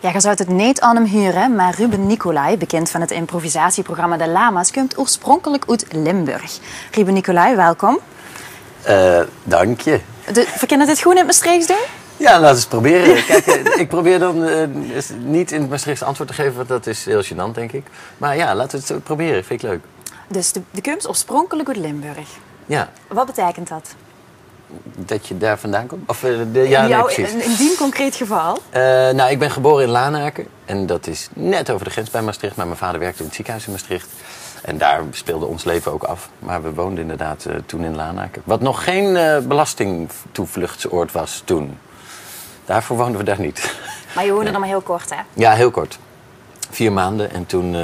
Ja, je zou het niet aan hem huren, maar Ruben Nicolai, bekend van het improvisatieprogramma De Lama's, komt oorspronkelijk uit Limburg. Ruben Nicolai, welkom. Dank je. Verkennen dit goed in het Maastrichts doen? Ja, laten we eens proberen. Kijk, ik probeer dan niet in het Maastrichts antwoord te geven, want dat is heel gênant, denk ik. Maar ja, laten we het proberen. Vind ik leuk. Dus de komt oorspronkelijk uit Limburg. Ja. Wat betekent dat? Dat je daar vandaan komt? Of, In die concreet geval? Nou, ik ben geboren in Lanaken. En dat is net over de grens bij Maastricht. Maar mijn vader werkte in het ziekenhuis in Maastricht. En daar speelde ons leven ook af. Maar we woonden inderdaad toen in Lanaken. Wat nog geen belastingtoevluchtsoord was toen. Daarvoor woonden we daar niet. Maar je woonde dan maar heel kort, hè? Ja, heel kort. 4 maanden. En toen...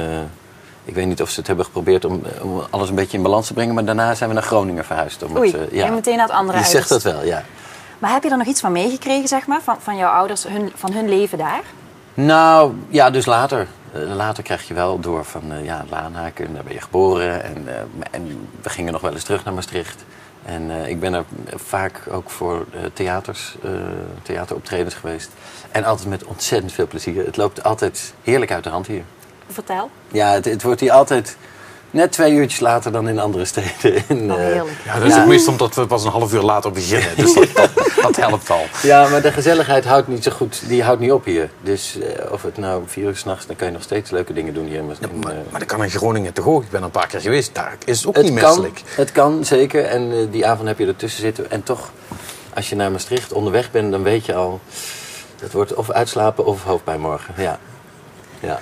ik weet niet of ze het hebben geprobeerd om alles een beetje in balans te brengen. Maar daarna zijn we naar Groningen verhuisd. En meteen naar het andere huis. Je zegt dat wel, ja. Maar heb je er nog iets van meegekregen, zeg maar? Van jouw ouders, van hun leven daar? Nou, ja, dus later. Later krijg je wel door van, Lanaken, daar ben je geboren. En we gingen nog wel eens terug naar Maastricht. En ik ben er vaak ook voor theateroptredens geweest. En altijd met ontzettend veel plezier. Het loopt altijd heerlijk uit de hand hier. Vertel. Ja, het wordt hier altijd net 2 uurtjes later dan in andere steden. Heerlijk. Ja, dat is ook meestal omdat we pas een half uur later beginnen. Dus dat helpt al. Ja, maar de gezelligheid houdt niet zo goed. Die houdt niet op hier. Dus of het nou 4 uur 's nachts, dan kan je nog steeds leuke dingen doen hier. Maar dat kan in Groningen toch ook? Ik ben er een paar keer geweest. Daar is het ook niet menselijk. Het kan, zeker. En die avond heb je ertussen zitten. En toch, als je naar Maastricht onderweg bent, dan weet je al... Het wordt of uitslapen of hoofdpijn morgen. Ja. Ja.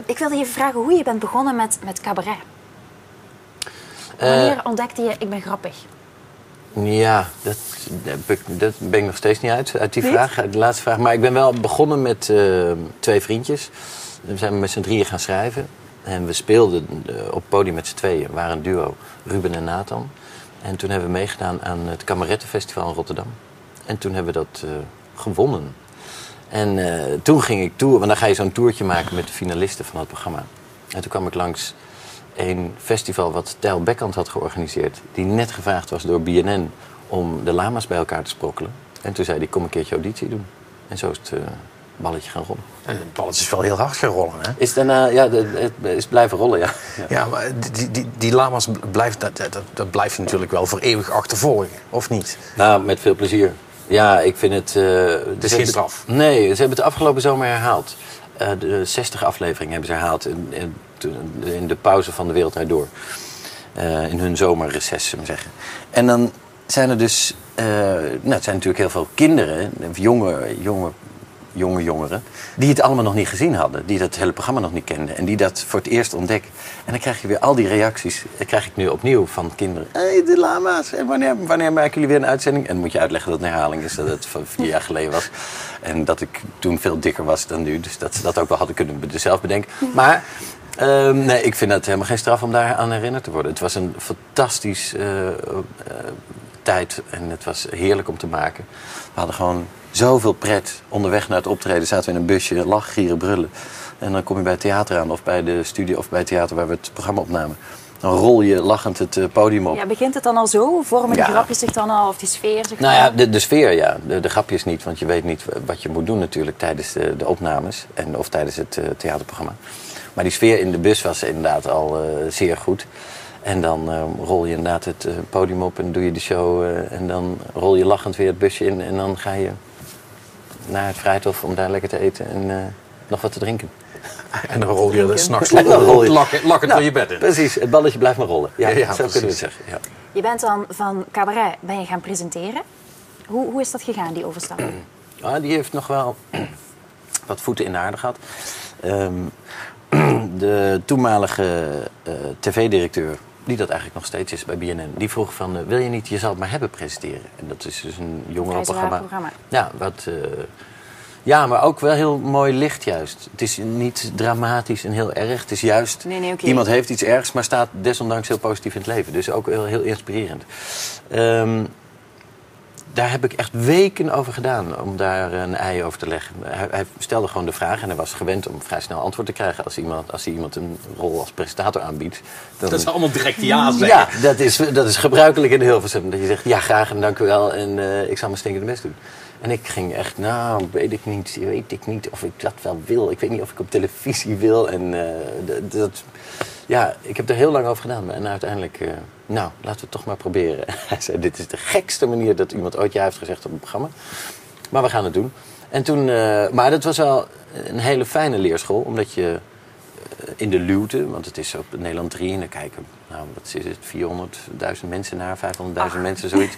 Ik wilde je vragen hoe je bent begonnen met cabaret. Wanneer ontdekte je, ik ben grappig? Ja, dat ben ik nog steeds niet uit die vraag, uit de laatste vraag. Maar ik ben wel begonnen met 2 vriendjes. We zijn met z'n 3 gaan schrijven. En we speelden op het podium met z'n 2. We waren een duo, Ruben en Nathan. En toen hebben we meegedaan aan het Kamerettenfestival in Rotterdam. En toen hebben we dat gewonnen. En toen ging ik want dan ga je zo'n toertje maken met de finalisten van het programma. En toen kwam ik langs een festival wat Tijl Bekkant had georganiseerd. Die net gevraagd was door BNN om de lama's bij elkaar te sprokkelen. En toen zei hij, kom een keertje auditie doen. En zo is het balletje gaan rollen. En het balletje is wel heel hard gaan rollen, hè? Is daarna, het is blijven rollen, ja. Ja, maar die lama's dat blijft je natuurlijk wel voor eeuwig achtervolgen, of niet? Nou, met veel plezier. Ja, ik vind het... Het is geen straf? Nee, ze hebben het afgelopen zomer herhaald. De 60 afleveringen hebben ze herhaald in de pauze van De Wereld Draait Door. In hun zomerreces, zullen we zeggen. En dan zijn er dus... het zijn natuurlijk heel veel kinderen, jonge jongeren... die het allemaal nog niet gezien hadden. Die dat hele programma nog niet kenden. En die dat voor het eerst ontdekken. En dan krijg je weer al die reacties. Dat krijg ik nu opnieuw van kinderen. Hé, de lama's. En wanneer maken jullie weer een uitzending? En dan moet je uitleggen dat het een herhaling is. Dat het van 4 jaar geleden was. En dat ik toen veel dikker was dan nu. Dus dat ze dat ook wel hadden kunnen zelf bedenken. Maar... nee, ik vind het helemaal geen straf om daar aan herinnerd te worden. Het was een fantastisch tijd en het was heerlijk om te maken. We hadden gewoon zoveel pret. Onderweg naar het optreden zaten we in een busje, lachen, gieren, brullen. En dan kom je bij het theater aan of bij de studio of bij het theater waar we het programma opnamen. Dan rol je lachend het podium op. Ja, begint het dan al zo? Vormen die grapjes zich dan al, of die sfeer zich nou ja, de sfeer, ja. De grapjes niet, want je weet niet wat je moet doen natuurlijk tijdens de opnames of tijdens het theaterprogramma. Maar die sfeer in de bus was inderdaad al zeer goed. En dan rol je inderdaad het podium op en doe je de show. En dan rol je lachend weer het busje in. En dan ga je naar het Vrijthof om daar lekker te eten en nog wat te drinken. En dan rol je 's nachts lakkend door je bed in. Precies, het balletje blijft maar rollen. Ja, zo kunnen we het zeggen. Ja. Je bent dan van cabaret gaan presenteren. Hoe is dat gegaan, die overstap? Die heeft nog wel wat voeten in de aarde gehad. De toenmalige tv-directeur, die dat eigenlijk nog steeds is bij BNN, die vroeg van, wil je niet Je zal het maar hebben presenteren? En dat is dus een jongerenprogramma. Ja, ja, maar ook wel heel mooi licht juist. Het is niet dramatisch en heel erg. Het is juist, iemand heeft iets ergs, maar staat desondanks heel positief in het leven. Dus ook heel inspirerend. daar heb ik echt weken over gedaan om daar een ei over te leggen. Hij stelde gewoon de vraag en hij was gewend om vrij snel antwoord te krijgen als iemand een rol als presentator aanbiedt. Dat is allemaal direct ja zeggen. Ja, dat is gebruikelijk in Hilversum. Dat je zegt, ja graag en dank u wel en ik zal mijn stinkende best doen. En ik ging echt, weet ik niet of ik dat wel wil. Ik weet niet of ik op televisie wil. En ik heb er heel lang over gedaan. En uiteindelijk, laten we het toch maar proberen. Hij zei, dit is de gekste manier dat iemand ooit ja heeft gezegd op een programma. Maar we gaan het doen. En toen, maar dat was wel een hele fijne leerschool. Omdat je in de luwte, want het is op Nederland 3 en dan kijken, wat is het, 400.000 mensen naar, 500.000 mensen, zoiets.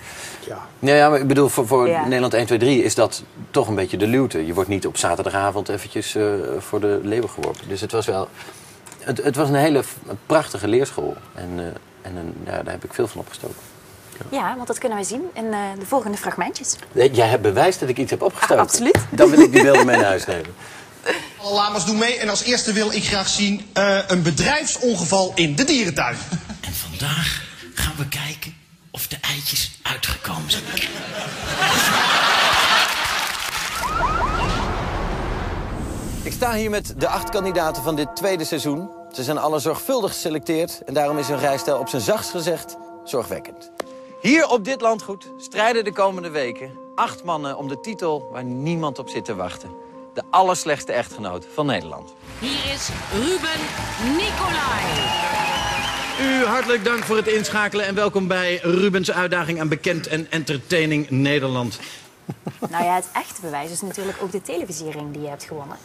Ja, maar ik bedoel, voor Nederland 1, 2, 3 is dat toch een beetje de luwte. Je wordt niet op zaterdagavond eventjes voor de leeuwen geworpen. Dus het was wel, het was een hele prachtige leerschool. En daar heb ik veel van opgestoken. Ja, want dat kunnen wij zien in de volgende fragmentjes. Jij hebt bewijs dat ik iets heb opgestoken. Absoluut. Dan wil ik die beelden mee naar huis nemen. Alle lama's doen mee en als eerste wil ik graag zien een bedrijfsongeval in de dierentuin. En vandaag gaan we kijken of de eitjes uitgekomen zijn. Ik sta hier met de 8 kandidaten van dit tweede seizoen. Ze zijn alle zorgvuldig geselecteerd en daarom is hun rijstijl op zijn zachtst gezegd zorgwekkend. Hier op dit landgoed strijden de komende weken 8 mannen om de titel waar niemand op zit te wachten. De allerslechtste echtgenoot van Nederland. Hier is Ruben Nicolai. U hartelijk dank voor het inschakelen en welkom bij Rubens uitdaging aan bekend en entertaining Nederland. Nou ja, het echte bewijs is natuurlijk ook de televisiering die je hebt gewonnen.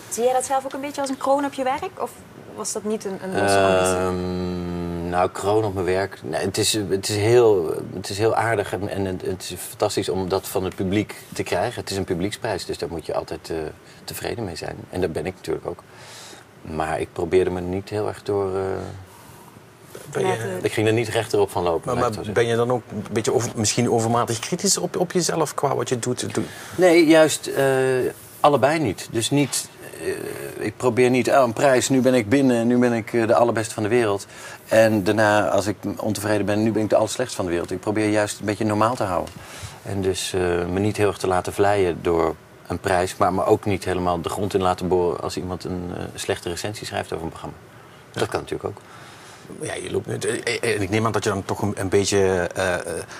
Zie jij dat zelf ook een beetje als een kroon op je werk? Of was dat niet een losse ambitie? Kroon op mijn werk. Nee, het is heel aardig en het is fantastisch om dat van het publiek te krijgen. Het is een publieksprijs, dus daar moet je altijd tevreden mee zijn. En dat ben ik natuurlijk ook. Maar ik probeerde me niet heel erg door... Ik ging er niet rechterop van lopen. Maar ben je dan ook een beetje misschien overmatig kritisch op jezelf qua wat je doet? Nee, juist allebei niet. Dus niet... ik probeer niet, een prijs, nu ben ik binnen, nu ben ik de allerbeste van de wereld. En daarna, als ik ontevreden ben, nu ben ik de allerslechtste van de wereld. Ik probeer juist een beetje normaal te houden. En dus me niet heel erg te laten vleien door een prijs, maar me ook niet helemaal de grond in laten boren als iemand een slechte recensie schrijft over een programma. Dat kan natuurlijk ook. Ja, je loopt nu. Ik neem aan dat je dan toch een beetje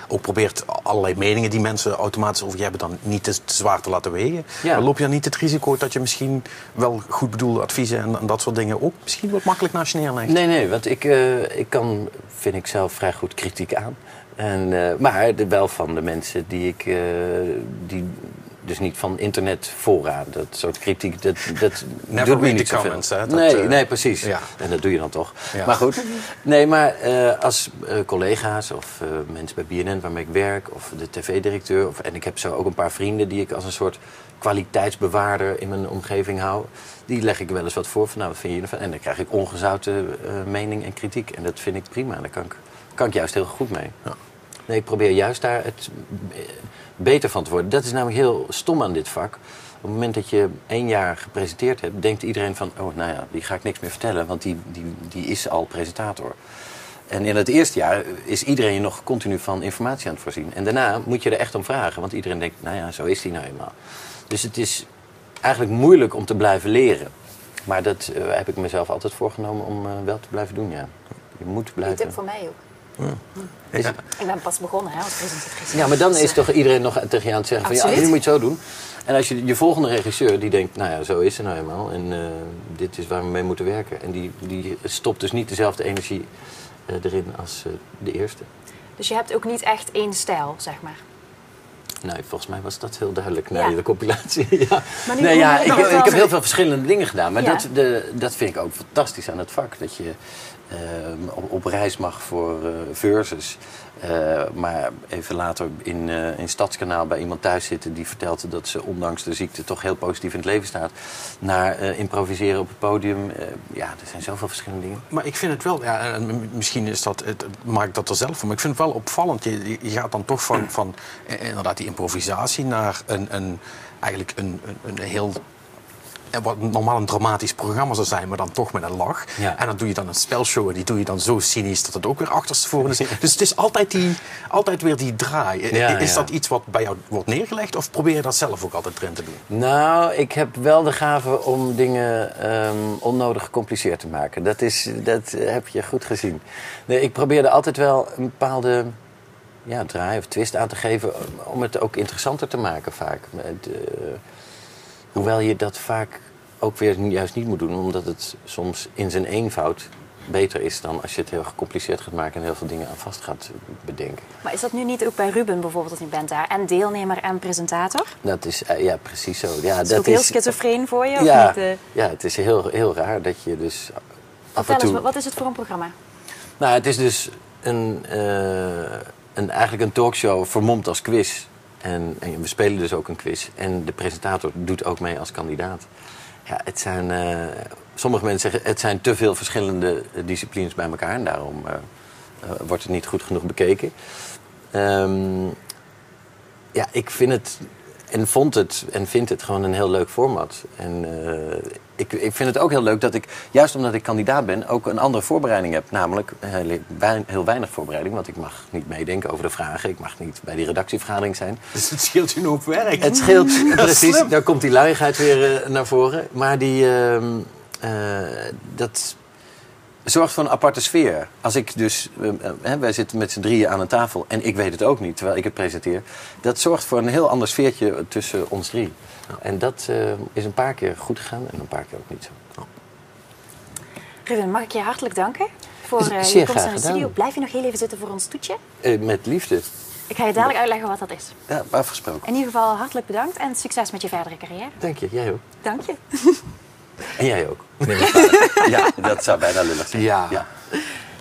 ook probeert allerlei meningen die mensen automatisch over je hebben dan niet te zwaar te laten wegen. Ja. Maar loop je dan niet het risico dat je misschien wel goed bedoelde adviezen en dat soort dingen ook misschien wat makkelijk naast je neerlegt? Nee, want ik kan, vind ik zelf, vrij goed kritiek aan. Maar wel van de mensen die dus niet van internetfora. Dat soort kritiek, dat doet me niet zoveel. Comments, hè? Nee, precies. Ja. En dat doe je dan toch. Ja. Maar goed. Nee, maar als collega's of mensen bij BNN waarmee ik werk... of de tv-directeur... en ik heb zo ook een paar vrienden die ik als een soort kwaliteitsbewaarder in mijn omgeving hou... die leg ik wel eens wat voor van, wat vind je ervan? En dan krijg ik ongezouten mening en kritiek. En dat vind ik prima. Daar kan ik juist heel goed mee. Ja. Nee, ik probeer juist daar het beter van te worden. Dat is namelijk heel stom aan dit vak. Op het moment dat je 1 jaar gepresenteerd hebt, denkt iedereen van... die ga ik niks meer vertellen, want die is al presentator. En in het eerste jaar is iedereen je nog continu van informatie aan het voorzien. En daarna moet je er echt om vragen, want iedereen denkt... zo is die nou eenmaal. Dus het is eigenlijk moeilijk om te blijven leren. Maar dat heb ik mezelf altijd voorgenomen om wel te blijven doen, ja. Je moet blijven... Die tip voor mij ook. Ja. Ik ben pas begonnen als presentatrice. Ja, maar dan is toch iedereen nog tegen je aan het zeggen van... Absoluut. nu moet je het zo doen. En als je volgende regisseur die denkt, zo is het nou eenmaal. En dit is waar we mee moeten werken. En die stopt dus niet dezelfde energie erin als de eerste. Dus je hebt ook niet echt één stijl, zeg maar? Nee, volgens mij was dat heel duidelijk na de compilatie. Ja. Maar Ik heb heel veel verschillende dingen gedaan. Maar dat vind ik ook fantastisch aan het vak. Dat je op reis mag voor Versus. Maar even later in Stadskanaal bij iemand thuis zitten... die vertelt dat ze ondanks de ziekte toch heel positief in het leven staat. Naar improviseren op het podium. Er zijn zoveel verschillende dingen. Maar ik vind het wel... en misschien is dat, maak ik dat er zelf van. Maar ik vind het wel opvallend. Je gaat dan toch van inderdaad die improvisatie naar eigenlijk een heel wat normaal een dramatisch programma zou zijn, maar dan toch met een lach. Ja. En dan doe je dan een spelshow en die doe je dan zo cynisch dat het ook weer achterstevoren is. Dus het is altijd weer die draai. Is dat iets wat bij jou wordt neergelegd of probeer je dat zelf ook altijd erin te doen? Nou, ik heb wel de gave om dingen onnodig gecompliceerd te maken. Dat heb je goed gezien. Nee, ik probeerde altijd wel een bepaalde draai of twist aan te geven om het ook interessanter te maken vaak. Hoewel je dat vaak ook weer juist niet moet doen, omdat het soms in zijn eenvoud beter is dan als je het heel gecompliceerd gaat maken en heel veel dingen aan vast gaat bedenken. Maar is dat nu niet ook bij Ruben bijvoorbeeld, dat je bent daar en deelnemer en presentator? Dat is precies zo. Ja, is dat ook heel schizofreen voor je? Ja, of niet, ja, het is heel raar dat je dus af en toe... Vertel eens, wat is het voor een programma? Nou, het is dus eigenlijk een talkshow vermomd als quiz. En we spelen dus ook een quiz. En de presentator doet ook mee als kandidaat. Ja, het zijn... sommige mensen zeggen, het zijn te veel verschillende disciplines bij elkaar. En daarom wordt het niet goed genoeg bekeken. Ik vind het... En vind het gewoon een heel leuk format. En ik vind het ook heel leuk dat ik, juist omdat ik kandidaat ben, ook een andere voorbereiding heb. Namelijk heel weinig voorbereiding, want ik mag niet meedenken over de vragen. Ik mag niet bij die redactievergadering zijn. Dus het scheelt je een hoop werk. Het scheelt, precies. Daar komt die luiigheid weer naar voren. Maar dat zorgt voor een aparte sfeer. Als ik dus... wij zitten met z'n drieën aan een tafel en ik weet het ook niet, terwijl ik het presenteer. Dat zorgt voor een heel ander sfeertje tussen ons drie. Ja. En dat is een paar keer goed gegaan en een paar keer ook niet zo. Ruben, mag ik je hartelijk danken voor je komst naar de studio. Blijf je nog heel even zitten voor ons toetje? Met liefde. Ik ga je dadelijk uitleggen wat dat is. Ja, afgesproken. In ieder geval hartelijk bedankt en succes met je verdere carrière. Dank je, jij ook. Dank je. En jij ook. Ja, dat zou bijna lullig zijn. Ja.